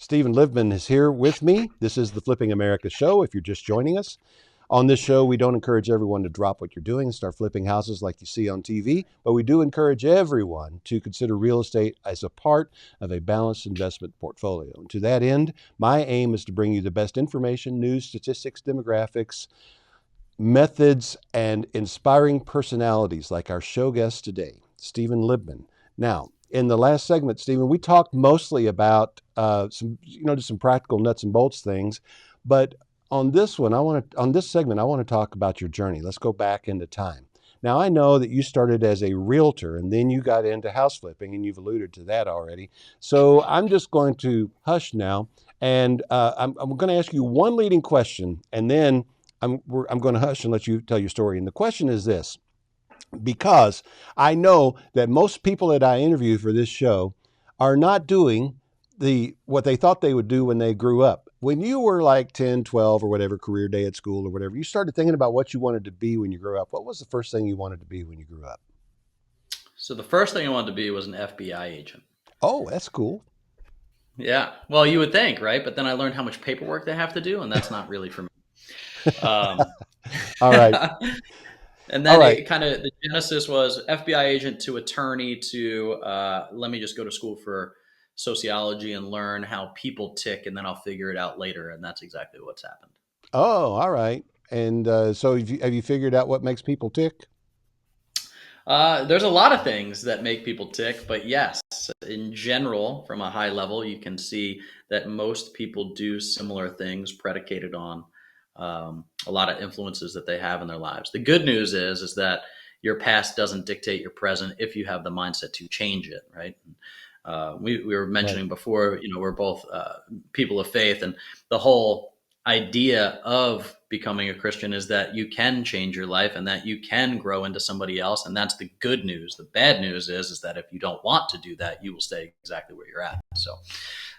Stephen Livman is here with me. This is the Flipping America show. If you're just joining us, on this show, we don't encourage everyone to drop what you're doing and start flipping houses like you see on TV, but we do encourage everyone to consider real estate as a part of a balanced investment portfolio. And to that end, my aim is to bring you the best information, news, statistics, demographics, methods, and inspiring personalities like our show guest today, Stephen Libman. Now, in the last segment, Stephen, we talked mostly about just some practical nuts and bolts things, but on this segment, I want to talk about your journey. Let's go back into time. Now, I know that you started as a realtor and then you got into house flipping, and you've alluded to that already. So I'm just going to hush now, and I'm going to ask you one leading question, and then I'm going to hush and let you tell your story. And the question is this, because I know that most people that I interview for this show are not doing what they thought they would do when they grew up. When you were like 10, 12, or whatever, career day at school or whatever, you started thinking about what you wanted to be when you grew up. What was the first thing you wanted to be when you grew up? So the first thing I wanted to be was an FBI agent. Oh, that's cool. Yeah. Well, you would think, right? But then I learned how much paperwork they have to do, and that's not really for me. Um, All right. and All then right. it kind of the genesis was FBI agent to attorney to let me just go to school for sociology and learn how people tick, and then I'll figure it out later. And that's exactly what's happened. Oh, all right. And so have you figured out what makes people tick? There's a lot of things that make people tick, but yes, in general, from a high level, you can see that most people do similar things predicated on a lot of influences that they have in their lives. The good news is that your past doesn't dictate your present if you have the mindset to change it, right? We were Right. mentioning before, we're both people of faith, and the whole idea of becoming a Christian is that you can change your life and that you can grow into somebody else. And that's the good news. The bad news is that if you don't want to do that, you will stay exactly where you're at. So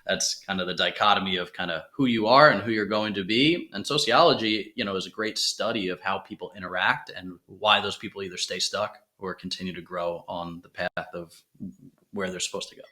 that's kind of the dichotomy of kind of who you are and who you're going to be. And sociology, is a great study of how people interact and why those people either stay stuck or continue to grow on the path of where they're supposed to go.